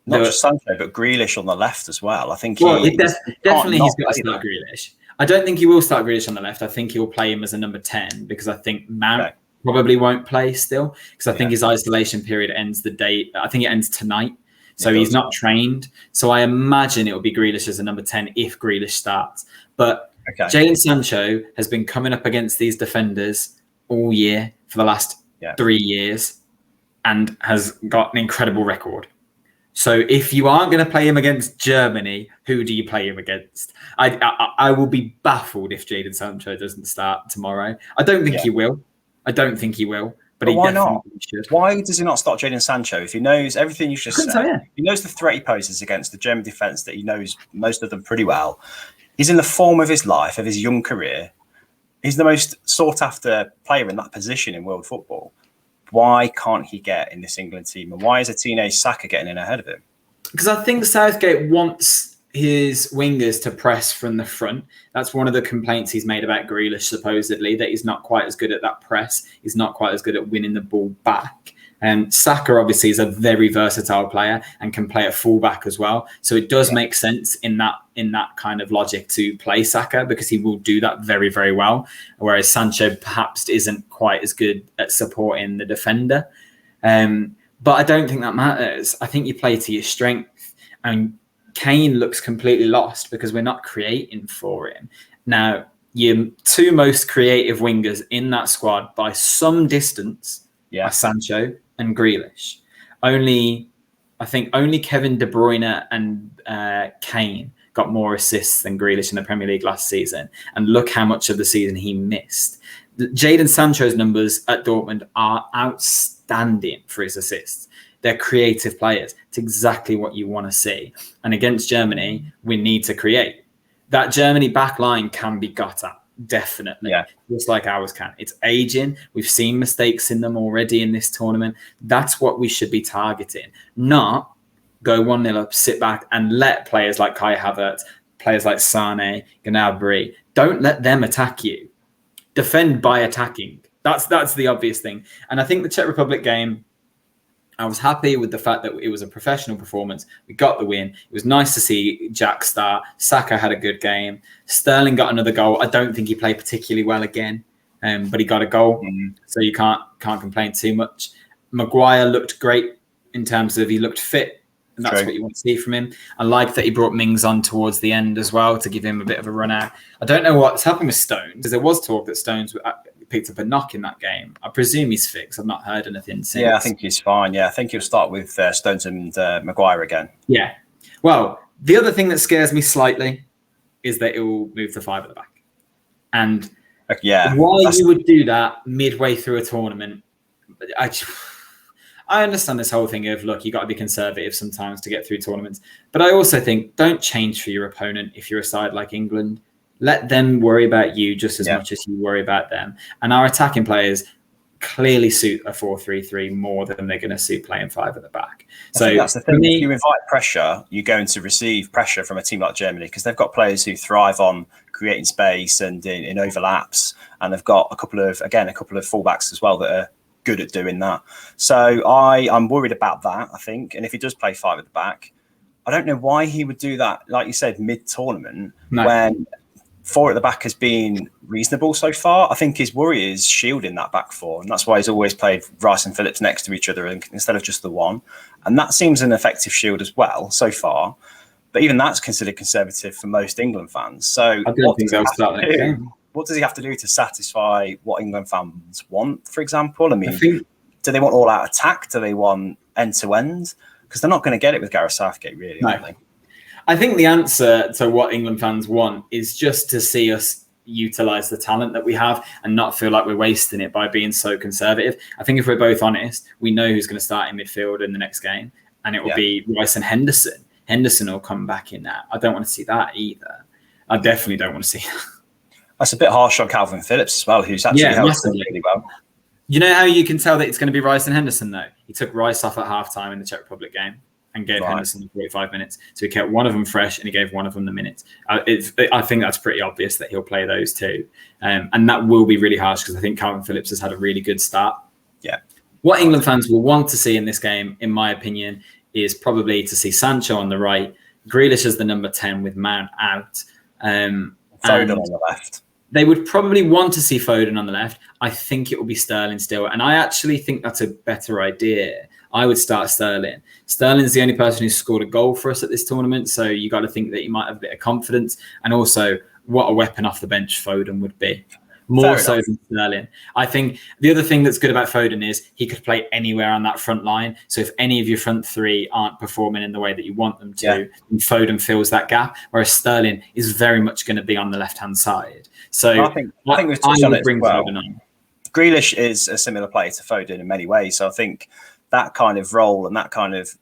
Not just Sancho, but Grealish on the left as well. I think definitely he's got to start Grealish. I don't think he will start Grealish on the left. I think he'll play him as a number 10 because I think Mount probably won't play still because I think his isolation period ends I think it ends tonight. So he's not trained. So I imagine it will be Grealish as a number 10 if Grealish starts. But Jadon Sancho has been coming up against these defenders all year for the last 3 years and has got an incredible record. So if you aren't going to play him against Germany, who do you play him against? I will be baffled if Jadon Sancho doesn't start tomorrow. I don't think he will. But he why definitely not? should. Why does he not start Jadon Sancho if he knows everything you just said? He knows the threat he poses against the German defence, that he knows most of them pretty well. He's in the form of his life, of his young career. He's the most sought-after player in that position in world football. Why can't he get in this England team? And why is a teenage Saka getting in ahead of him? Because I think Southgate wants his wingers to press from the front. That's one of the complaints he's made about Grealish, supposedly, that he's not quite as good at that press. He's not quite as good at winning the ball back. And Saka, obviously, is a very versatile player and can play at fullback as well. So it does make sense in that kind of logic to play Saka because he will do that very, very well. Whereas Sancho perhaps isn't quite as good at supporting the defender. But I don't think that matters. I think you play to your strength. And Kane looks completely lost because we're not creating for him. Now, your two most creative wingers in that squad by some distance are Sancho and Grealish. I think only Kevin De Bruyne and Kane got more assists than Grealish in the Premier League last season. And look how much of the season he missed. Jadon Sancho's numbers at Dortmund are outstanding for his assists. They're creative players. It's exactly what you want to see. And against Germany, we need to create. That Germany back line can be got at, definitely. Just like ours can. It's aging. We've seen mistakes in them already in this tournament. That's what we should be targeting. Not go 1-0 up, sit back, and let players like Kai Havertz, players like Sane, Gnabry, don't let them attack you. Defend by attacking. That's the obvious thing. And I think the Czech Republic game, I was happy with the fact that it was a professional performance. We got the win. It was nice to see Jack start. Saka had a good game. Sterling got another goal. I don't think he played particularly well again, but he got a goal, so you can't complain too much. Maguire looked great in terms of he looked fit, and that's what you want to see from him. I like that he brought Mings on towards the end as well to give him a bit of a run out. I don't know what's happened with Stones, because there was talk that Stones picked up a knock in that game. I presume he's fixed. I've not heard anything since. Yeah, I think he's fine. Yeah, I think he'll start with Stones and Maguire again. Yeah. Well, the other thing that scares me slightly is that it will move to 5 at the back. And why you would do that midway through a tournament, I understand this whole thing of, look, you got to be conservative sometimes to get through tournaments. But I also think don't change for your opponent if you're a side like England. Let them worry about you just as much as you worry about them. And our attacking players clearly suit a 4-3-3 more than they're going to suit playing 5 at the back. So that's the thing. If you invite pressure, you're going to receive pressure from a team like Germany, because they've got players who thrive on creating space and in overlaps. And they've got a couple of fullbacks as well that are good at doing that. So I'm worried about that, I think. And if he does play 5 at the back, I don't know why he would do that, like you said, mid-tournament, when 4 at the back has been reasonable so far. I think his worry is shielding that back 4, and that's why he's always played Rice and Phillips next to each other instead of just the one. And that seems an effective shield as well so far. But even that's considered conservative for most England fans. So what does he have to do to satisfy what England fans want, for example? I mean, do they want all-out attack? Do they want end-to-end? Because they're not going to get it with Gareth Southgate, really, are they? I think the answer to what England fans want is just to see us utilise the talent that we have and not feel like we're wasting it by being so conservative. I think if we're both honest, we know who's going to start in midfield in the next game, and it will be Rice and Henderson. Henderson will come back in that. I don't want to see that either. I definitely don't want to see that. That's a bit harsh on Calvin Phillips as well, who's actually held really well. You know how you can tell that it's going to be Rice and Henderson, though? He took Rice off at half-time in the Czech Republic game and gave Henderson 45 minutes. So he kept one of them fresh and he gave one of them the minutes. I think that's pretty obvious that he'll play those two. And that will be really harsh because I think Calvin Phillips has had a really good start. Yeah. What England fans will want to see in this game, in my opinion, is probably to see Sancho on the right, Grealish as the number 10 with Mount out. Foden on the left. They would probably want to see Foden on the left. I think it will be Sterling still. And I actually think that's a better idea. I would start Sterling. Sterling's the only person who's scored a goal for us at this tournament. So you got to think that he might have a bit of confidence. And also, what a weapon off the bench Foden would be. More so than Sterling. I think the other thing that's good about Foden is he could play anywhere on that front line. So if any of your front 3 aren't performing in the way that you want them to, then Foden fills that gap. Whereas Sterling is very much going to be on the left-hand side. So I think we've touched on it as well. Foden on. Grealish is a similar player to Foden in many ways. So I think that kind of role and that kind of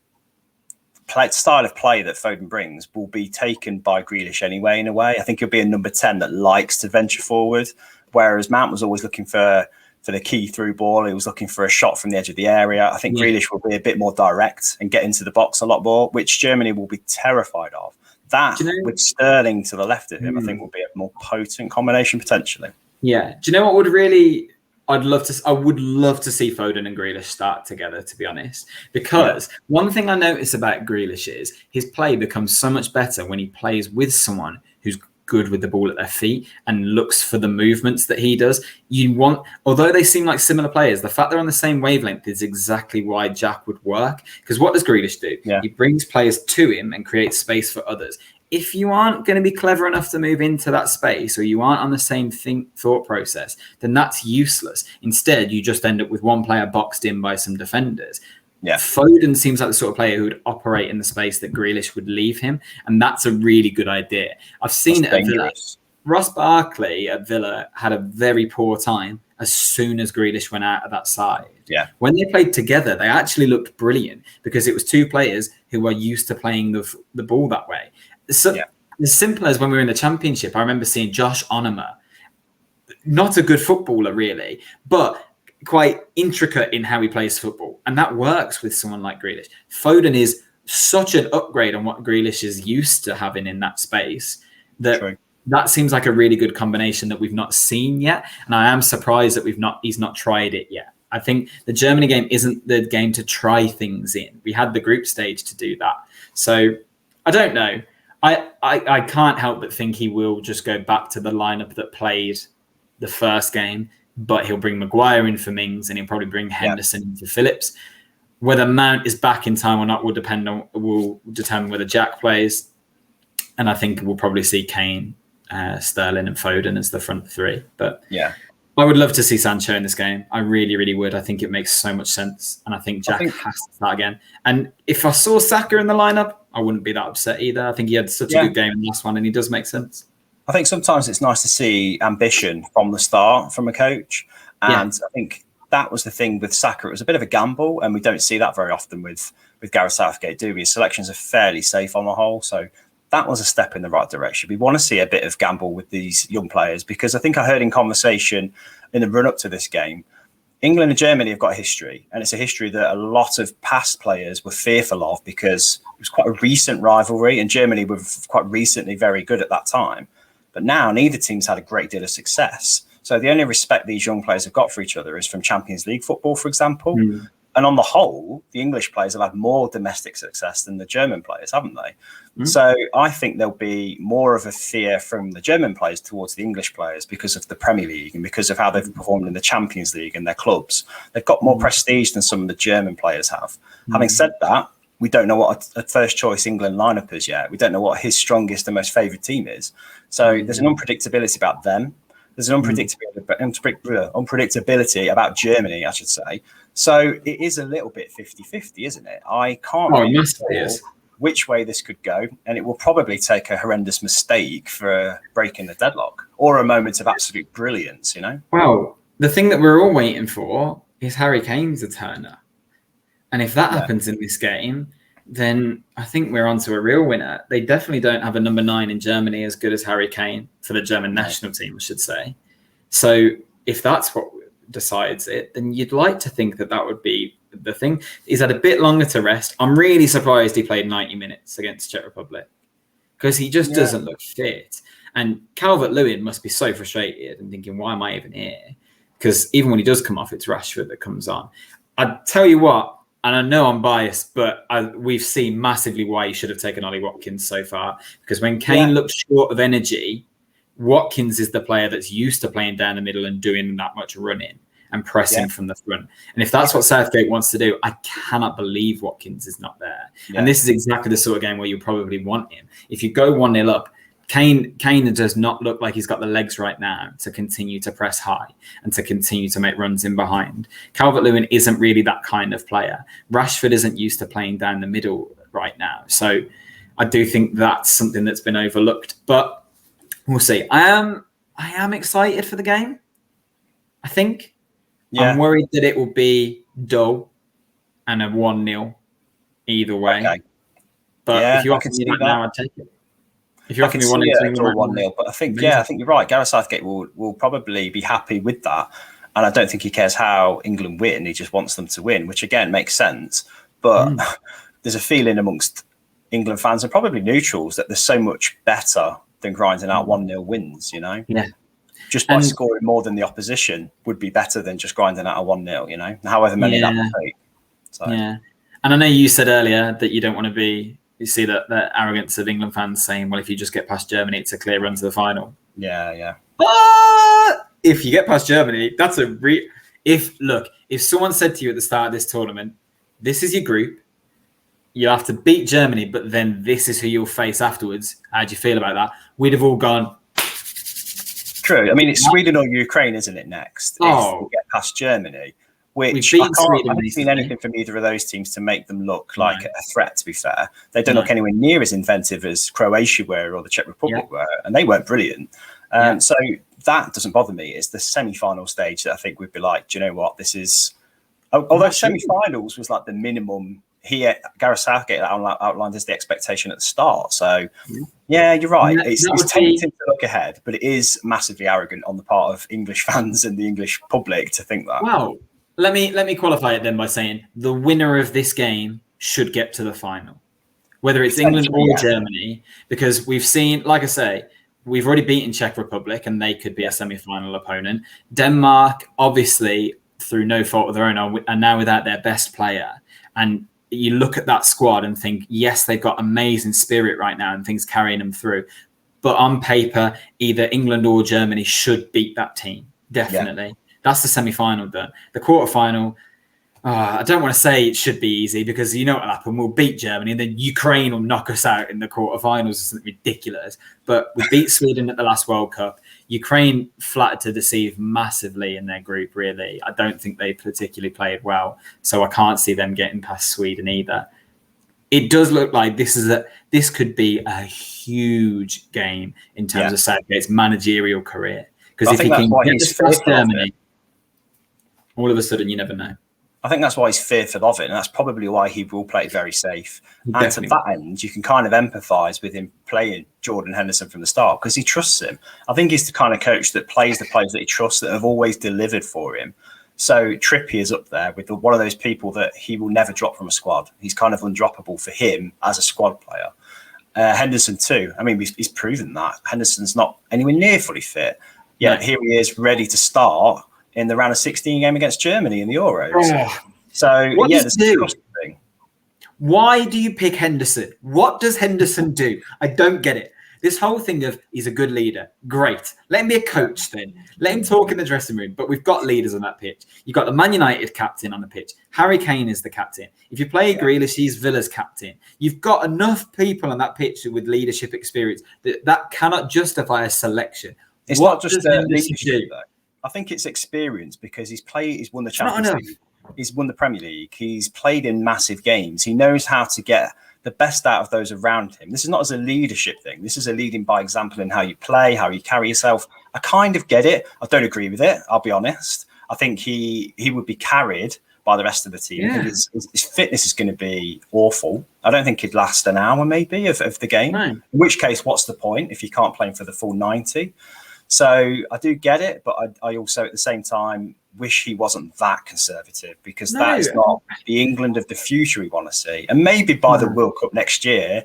style of play that Foden brings will be taken by Grealish anyway, in a way. I think he'll be a number 10 that likes to venture forward, whereas Mount was always looking for the key through ball. He was looking for a shot from the edge of the area. I think Grealish will be a bit more direct and get into the box a lot more, which Germany will be terrified of. That, with Sterling to the left of him, I think will be a more potent combination potentially. Yeah. Do you know what would really... I would love to see Foden and Grealish start together, to be honest. Because one thing I notice about Grealish is his play becomes so much better when he plays with someone who's good with the ball at their feet and looks for the movements that he does. Although they seem like similar players, the fact they're on the same wavelength is exactly why Jack would work. Because what does Grealish do? Yeah. He brings players to him and creates space for others. If you aren't going to be clever enough to move into that space, or you aren't on the same thought process, then that's useless. Instead, you just end up with one player boxed in by some defenders. Yeah. Foden seems like the sort of player who would operate in the space that Grealish would leave him. And that's a really good idea. I've seen it at Villa. Ross Barkley at Villa had a very poor time as soon as Grealish went out of that side. Yeah. When they played together, they actually looked brilliant because it was two players who were used to playing the ball that way. So as simple as when we were in the Championship, I remember seeing Josh Onomah, not a good footballer really, but quite intricate in how he plays football. And that works with someone like Grealish. Foden is such an upgrade on what Grealish is used to having in that space that seems like a really good combination that we've not seen yet. And I am surprised that he's not tried it yet. I think the Germany game isn't the game to try things in. We had the group stage to do that. So I don't know. I can't help but think he will just go back to the lineup that played the first game, but he'll bring Maguire in for Mings and he'll probably bring Henderson in for Phillips. Whether Mount is back in time or not will determine whether Jack plays. And I think we'll probably see Kane, Sterling and Foden as the front three. But I would love to see Sancho in this game. I really, really would. I think it makes so much sense. And I think Jack has to start again. And if I saw Saka in the lineup, I wouldn't be that upset either. I think he had such a good game in the last one and he does make sense. I think sometimes it's nice to see ambition from the start from a coach. And I think that was the thing with Saka. It was a bit of a gamble, and we don't see that very often with Gareth Southgate, do we? His selections are fairly safe on the whole. So that was a step in the right direction. We want to see a bit of gamble with these young players, because I think I heard in conversation in the run-up to this game, England and Germany have got a history, and it's a history that a lot of past players were fearful of because it was quite a recent rivalry, and Germany were quite recently very good at that time. But now neither team's had a great deal of success. So the only respect these young players have got for each other is from Champions League football, for example. And on the whole, the English players have had more domestic success than the German players, haven't they? So I think there'll be more of a fear from the German players towards the English players because of the Premier League and because of how they've performed in the Champions League and their clubs. They've got more prestige than some of the German players have. Having said that, we don't know what a first choice England lineup is yet. We don't know what his strongest and most favoured team is. So there's an unpredictability about them. There's an unpredictability about Germany, I should say. So it is a little bit 50-50, isn't it? I can't really tell which way this could go. And it will probably take a horrendous mistake for breaking the deadlock or a moment of absolute brilliance, you know? Well, the thing that we're all waiting for is Harry Kane's a turner. And if that happens in this game, then I think we're onto a real winner. They definitely don't have a number 9 in Germany as good as Harry Kane for the German national team, I should say. So if that's what decides it, then you'd like to think that would be the thing. He's had a bit longer to rest. I'm really surprised he played 90 minutes against Czech Republic because he just doesn't look fit. And Calvert-Lewin must be so frustrated and thinking, why am I even here? Because even when he does come off, it's Rashford that comes on. I tell you what, and I know I'm biased, but we've seen massively why you should have taken Ollie Watkins so far. Because when Kane looks short of energy, Watkins is the player that's used to playing down the middle and doing that much running and pressing from the front. And if that's what Southgate wants to do, I cannot believe Watkins is not there. And this is exactly the sort of game where you probably want him. If you go 1-0 up, Kane does not look like he's got the legs right now to continue to press high and to continue to make runs in behind. Calvert-Lewin isn't really that kind of player. Rashford isn't used to playing down the middle right now. So I do think that's something that's been overlooked. But we'll see. I am excited for the game, I think. I'm worried that it will be dull and a 1-0 either way. Okay. But if you offer me that now, I'd take it. If you're asking me 1-0, but I think I think you're right. Gareth Southgate will probably be happy with that, and I don't think he cares how England win. He just wants them to win, which again makes sense. But there's a feeling amongst England fans and probably neutrals that they're so much better than grinding out 1-0 wins. You know, just by scoring more than the opposition would be better than just grinding out a 1-0. You know, however many that would take. So. Yeah, and I know you said earlier that you don't want to be. You see that the arrogance of England fans saying, well, if you just get past Germany, it's a clear run to the final. Yeah. But if you get past Germany, that's if someone said to you at the start of this tournament, this is your group, you'll have to beat Germany, but then this is who you'll face afterwards. How do you feel about that? We'd have all gone. True. I mean, it's Sweden or Ukraine, isn't it, next? If we get past Germany. Which I haven't seen anything from either of those teams to make them look like a threat, to be fair. They don't look anywhere near as inventive as Croatia were or the Czech Republic were, and they weren't brilliant. So that doesn't bother me. It's the semi-final stage that I think we'd be like, do you know what, this is... Although semi-finals was like the minimum here, Gareth Southgate outlined as the expectation at the start. So, you're right. It's tempting to look ahead, but it is massively arrogant on the part of English fans and the English public to think that. Wow. Let me qualify it then by saying the winner of this game should get to the final. whether it's England or Germany, because we've seen, like I say, we've already beaten Czech Republic and they could be a semi-final opponent. Denmark, obviously, through no fault of their own, are now without their best player. And you look at that squad and think, yes, they've got amazing spirit right now and things carrying them through. But on paper, either England or Germany should beat that team. Definitely. Yeah. That's the semi-final done. The quarter-final, I don't want to say it should be easy because you know what will happen. We'll beat Germany and then Ukraine will knock us out in the quarterfinals or something ridiculous. But we beat Sweden at the last World Cup. Ukraine flattered to deceive massively in their group, really. I don't think they particularly played well. So I can't see them getting past Sweden either. It does look like this could be a huge game in terms of Southgate's managerial career. Because if he can get this past Germany, all of a sudden you never know. I think that's why he's fearful of it, and that's probably why he will play very safe. And to that end, you can kind of empathise with him playing Jordan Henderson from the start because he trusts him. I think he's the kind of coach that plays the players that he trusts that have always delivered for him. So Trippier's up there with one of those people that he will never drop from a squad. He's kind of undroppable for him as a squad player. Henderson too. I mean, he's proven that. Henderson's not anywhere near fully fit. Yet here he is ready to start in the round of 16 game against Germany in the Euros. Oh. So, there's a trust thing. Why do you pick Henderson? What does Henderson do? I don't get it. This whole thing of he's a good leader. Great. Let him be a coach then. Let him talk in the dressing room. But we've got leaders on that pitch. You've got the Man United captain on the pitch. Harry Kane is the captain. If you play Grealish, he's Villa's captain. You've got enough people on that pitch with leadership experience that cannot justify a selection. It's not just leadership, though. I think it's experience because he's won the Champions League. He's won the Premier League. He's played in massive games. He knows how to get the best out of those around him. This is not as a leadership thing. This is a leading by example in how you play, how you carry yourself. I kind of get it. I don't agree with it. I'll be honest. I think he would be carried by the rest of the team. I think his fitness is going to be awful. I don't think he'd last an hour maybe of the game. No. In which case, what's the point if you can't play him for the full 90? So I do get it, but I also at the same time wish he wasn't that conservative because that is not the England of the future we want to see. And maybe by the World Cup next year,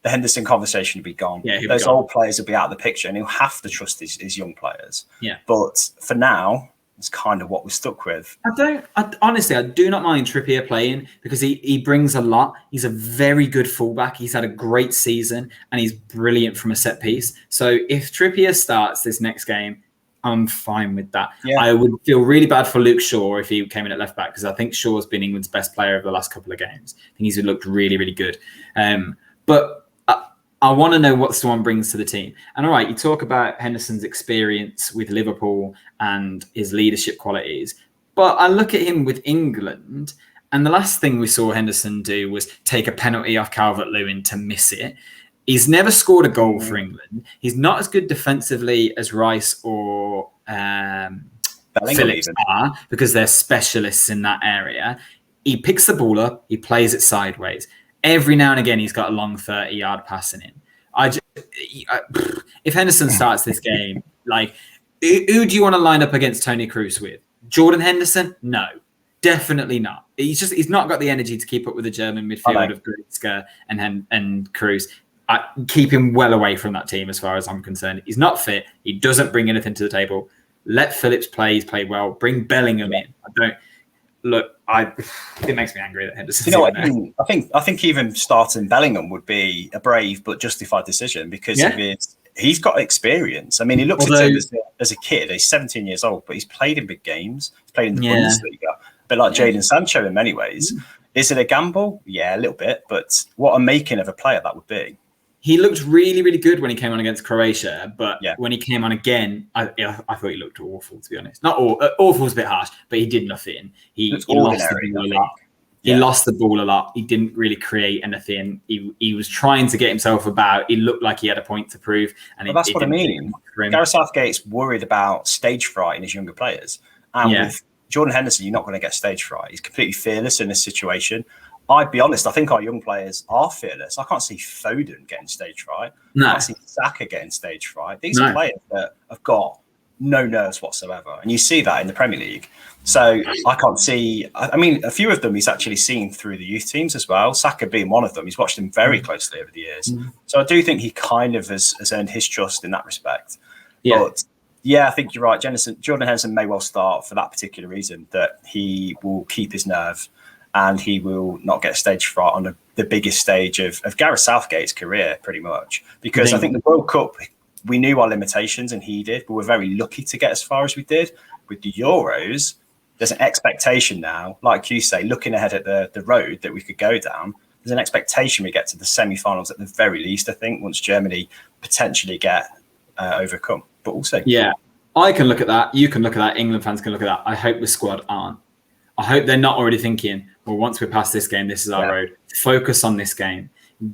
the Henderson conversation will be gone. Yeah, those old players will be out of the picture and he'll have to trust his young players. Yeah. But for now, it's kind of what we're stuck with. Honestly, I do not mind Trippier playing because he brings a lot. He's a very good fullback. He's had a great season and he's brilliant from a set piece. So if Trippier starts this next game, I'm fine with that. Yeah. I would feel really bad for Luke Shaw if he came in at left back because I think Shaw's been England's best player over the last couple of games. I think he's looked really, really good. But I want to know what someone brings to the team. And all right, you talk about Henderson's experience with Liverpool and his leadership qualities, but I look at him with England, and the last thing we saw Henderson do was take a penalty off Calvert-Lewin to miss it. He's never scored a goal for England. He's not as good defensively as Rice or Phillips are because they're specialists in that area. He picks the ball up, he plays it sideways. Every now and again, he's got a long 30-yard passing in. If Henderson starts this game, like, who do you want to line up against Toni Kroos with? Jordan Henderson? No, definitely not. He's not got the energy to keep up with the German midfield of Goretzka and Kroos. I keep him well away from that team as far as I'm concerned. He's not fit. He doesn't bring anything to the table. Let Phillips play. He's played well. Bring Bellingham in. It makes me angry that Henderson. You know what? I think even starting Bellingham would be a brave but justified decision because he's got experience. I mean, he looks at him as a kid. He's 17 years old, but he's played in big games. He's played in the Bundesliga, a bit like Jadon Sancho in many ways. Is it a gamble? Yeah, a little bit. But what a making of a player that would be. He looked really, really good when he came on against Croatia, but when he came on again, I thought he looked awful, to be honest. Not awful is a bit harsh, but he did nothing. He lost the ball a lot. He lost the ball a lot. He didn't really create anything. He was trying to get himself about. He looked like he had a point to prove. And that's what I mean. Gareth Southgate's worried about stage fright in his younger players. And with Jordan Henderson, you're not going to get stage fright. He's completely fearless in this situation. I'd be honest, I think our young players are fearless. I can't see Foden getting stage fright. I can't see Saka getting stage fright. These are players that have got no nerves whatsoever. And you see that in the Premier League. So I can't see, I mean, a few of them he's actually seen through the youth teams as well. Saka being one of them. He's watched him very closely over the years. So I do think he kind of has earned his trust in that respect. Yeah. But yeah, I think you're right. Jordan Henderson may well start for that particular reason, that he will keep his nerve and he will not get stage fright on the biggest stage of Gareth Southgate's career, pretty much. Because I think the World Cup, we knew our limitations and he did, but we're very lucky to get as far as we did. With the Euros, there's an expectation now, like you say, looking ahead at the road that we could go down, there's an expectation we get to the semi-finals at the very least, I think, once Germany potentially get overcome. But we'll see. Yeah, I can look at that. You can look at that. England fans can look at that. I hope the squad aren't. I hope they're not already thinking, well, once we're past this game, this is our road. Focus on this game.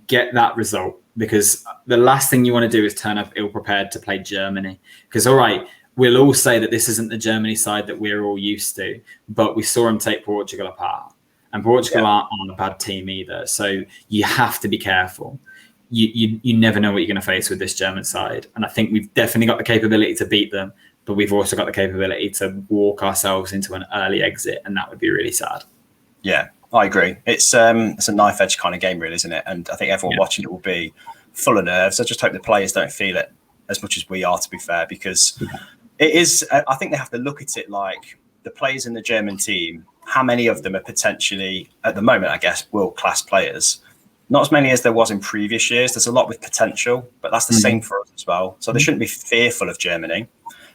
Get that result. Because the last thing you want to do is turn up ill-prepared to play Germany. Because, all right, we'll all say that this isn't the Germany side that we're all used to, but we saw them take Portugal apart. And Portugal aren't a bad team either. So you have to be careful. You never know what you're going to face with this German side. And I think we've definitely got the capability to beat them, but we've also got the capability to walk ourselves into an early exit, and that would be really sad. Yeah, I agree. It's a knife edge kind of game, really, isn't it? And I think everyone watching it will be full of nerves. I just hope the players don't feel it as much as we are, to be fair, because it is. I think they have to look at it like the players in the German team. How many of them are potentially, at the moment, I guess, world-class players? Not as many as there was in previous years. There's a lot with potential, but that's the same for us as well. So they shouldn't be fearful of Germany,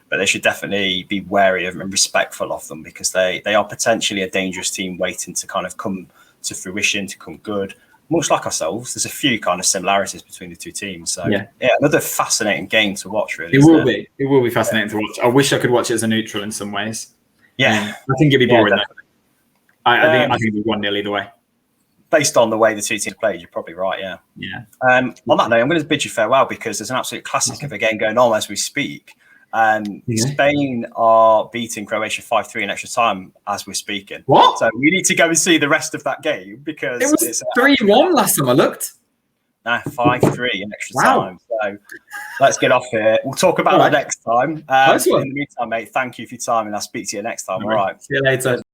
but they should definitely be wary of and respectful of them, because they are potentially a dangerous team waiting to kind of come to fruition, to come good. Much like ourselves, there's a few kind of similarities between the two teams. So yeah, another fascinating game to watch, really. It will be fascinating to watch. I wish I could watch it as a neutral in some ways. Yeah. I think it'd be boring though. I think it'd be 1-0 either way. Based on the way the two teams played, you're probably right, yeah. On that note, I'm going to bid you farewell, because there's an absolute classic of a game going on as we speak. Spain are beating Croatia 5-3 in extra time as we're speaking. What? So we need to go and see the rest of that game, because it was 3-1 last time I looked. 5-3 in extra time. So let's get off here. We'll talk about that next time. In the meantime, mate, thank you for your time, and I'll speak to you next time. All right. See you later.